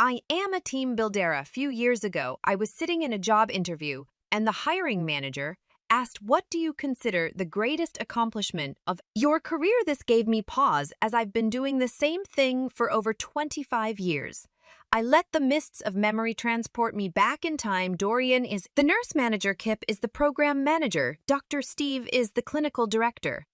I am a team builder. A few years ago, I was sitting in a job interview, and the hiring manager asked, "What do you consider the greatest accomplishment of your career?" This gave me pause, as I've been doing the same thing for over 25 years. I let the mists of memory transport me back in time. Dorian is the nurse manager, Kip is the program manager, Dr. Steve is the clinical director.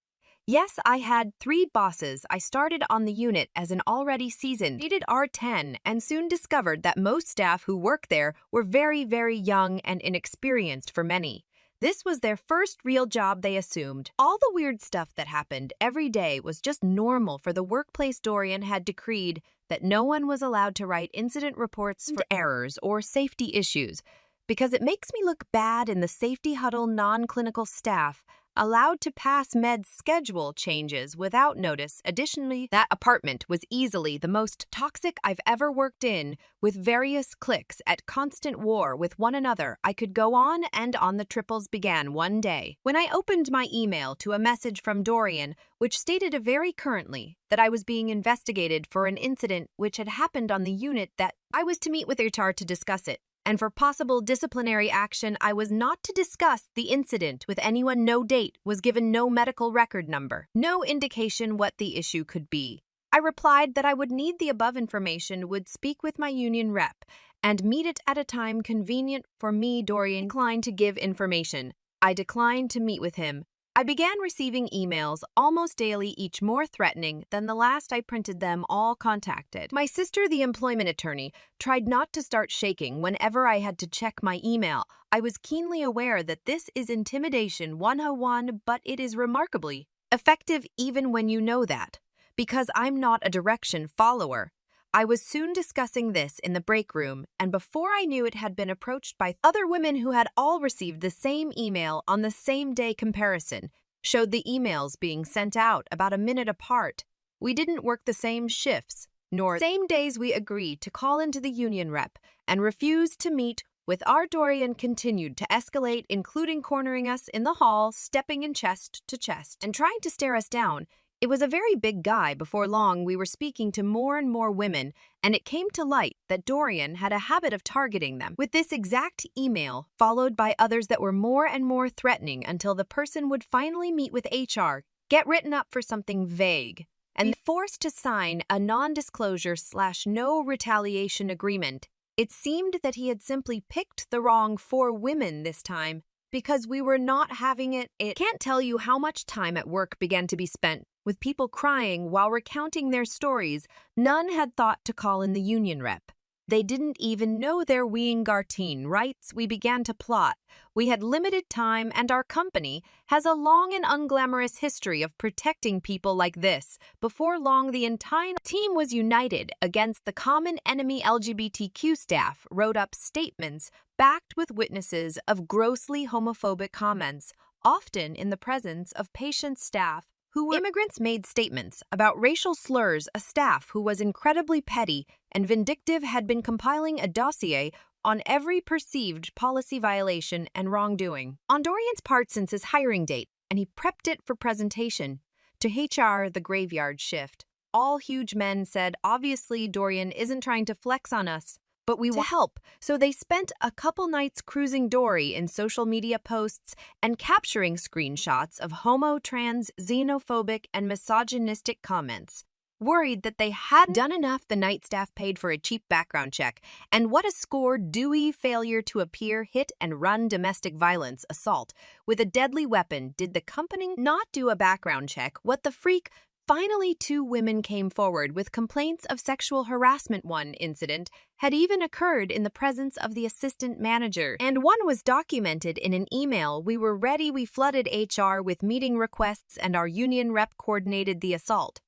Yes, I had 3 bosses. I started on the unit as an already seasoned rated R10 and soon discovered that most staff who work there were very, very young and inexperienced for many. This was their first real job, they assumed. All the weird stuff that happened every day was just normal for the workplace. Dorian had decreed that no one was allowed to write incident reports for errors or safety issues because it makes me look bad in the safety huddle. Non-clinical staff allowed to pass med schedule changes without notice. Additionally, that apartment was easily the most toxic I've ever worked in, with various cliques at constant war with one another. I could go on and on. The triples began one day when I opened my email to a message from Dorian, which stated very currently that I was being investigated for an incident which had happened on the unit, that I was to meet with HR to discuss it, and for possible disciplinary action, I was not to discuss the incident with anyone. No date was given, no medical record number, no indication what the issue could be. I replied that I would need the above information, would speak with my union rep, and meet it at a time convenient for me. Dorian declined to give information. I declined to meet with him. I began receiving emails almost daily, each more threatening than the last. I printed them all. Contacted my sister, the employment attorney, tried not to start shaking whenever I had to check my email. I was keenly aware that this is intimidation 101, but it is remarkably effective even when you know that, because I'm not a direction follower. I was soon discussing this in the break room, and before I knew it had been approached by other women who had all received the same email on the same day. Comparison showed the emails being sent out about a minute apart. We didn't work the same shifts, nor same days. We agreed to call into the union rep and refused to meet with our. Dorian continued to escalate, including cornering us in the hall, stepping in chest to chest, and trying to stare us down. It was a very big guy. Before long, we were speaking to more and more women, and it came to light that Dorian had a habit of targeting them with this exact email, followed by others that were more and more threatening, until the person would finally meet with HR, get written up for something vague, and be forced to sign a non-disclosure/no retaliation agreement. It seemed that he had simply picked the wrong 4 women this time, because we were not having it. It can't tell you how much time at work began to be spent with people crying while recounting their stories. None had thought to call in the union rep. They didn't even know their Weingarten rights. We began to plot. We had limited time, and our company has a long and unglamorous history of protecting people like this. Before long, the entire team was united against the common enemy. LGBTQ staff wrote up statements backed with witnesses of grossly homophobic comments, often in the presence of patient staff who were immigrants. Made statements about racial slurs. A staff who was incredibly petty and vindictive had been compiling a dossier on every perceived policy violation and wrongdoing on Dorian's part since his hiring date, and he prepped it for presentation to HR. The graveyard shift. All huge men said, "Obviously, Dorian isn't trying to flex on us, but we will help." So they spent a couple nights cruising Dory in social media posts and capturing screenshots of homo, trans, xenophobic, and misogynistic comments. Worried that they hadn't done enough, the night staff paid for a cheap background check. And what a score! Dewey failure to appear, hit and run, domestic violence, assault with a deadly weapon. Did the company not do a background check? What the freak? Finally, 2 women came forward with complaints of sexual harassment. One incident had even occurred in the presence of the assistant manager, and one was documented in an email. We were ready. We flooded HR with meeting requests, and our union rep coordinated the assault,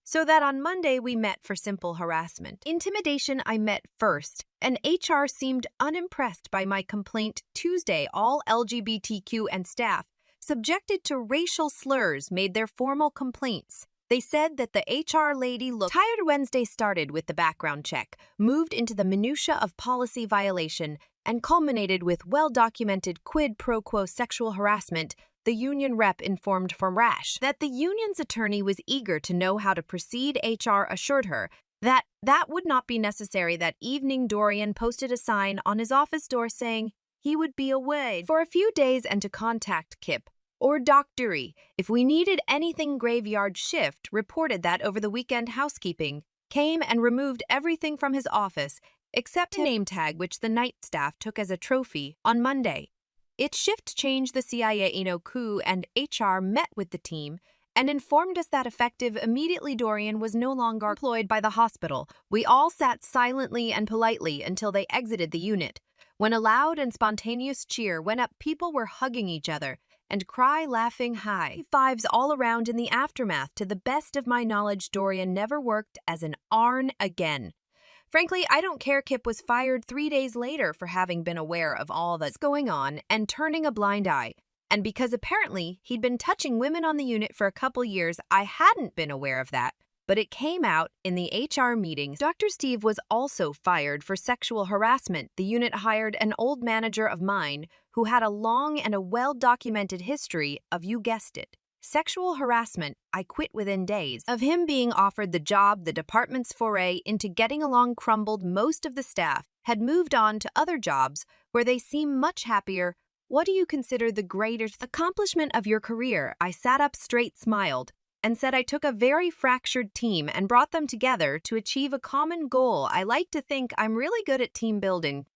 so that on Monday we met for simple harassment. Intimidation I met first, and HR seemed unimpressed by my complaint. Tuesday, all LGBTQ and staff subjected to racial slurs made their formal complaints. They said that the HR lady looked tired. Wednesday started with the background check, moved into the minutia of policy violation, and culminated with well-documented quid pro quo sexual harassment. The union rep informed from Rash that the union's attorney was eager to know how to proceed. HR assured her That would not be necessary. That evening, Dorian posted a sign on his office door saying he would be away for a few days and to contact Kip or Doctory if we needed anything. Graveyard Shift reported that over the weekend housekeeping came and removed everything from his office except a name tag which the night staff took as a trophy on Monday. Its shift changed. The CIA Inoku and HR met with the team and informed us that effective immediately Dorian was no longer employed by the hospital. We all sat silently and politely until they exited the unit. When a loud and spontaneous cheer went up, people were hugging each other and cry laughing high fives all around. In the aftermath, to the best of my knowledge, Dorian never worked as an ARN again. Frankly, I don't care. Kip was fired 3 days later for having been aware of all that's going on and turning a blind eye. And because apparently he'd been touching women on the unit for a couple years, I hadn't been aware of that. But it came out in the HR meetings. Dr. Steve was also fired for sexual harassment. The unit hired an old manager of mine who had a long and a well-documented history of, you guessed it, sexual harassment. I quit within days of him being offered the job. The department's foray into getting along crumbled. Most of the staff had moved on to other jobs where they seem much happier. What do you consider the greatest accomplishment of your career? I sat up straight, smiled, and said I took a very fractured team and brought them together to achieve a common goal. I like to think I'm really good at team building.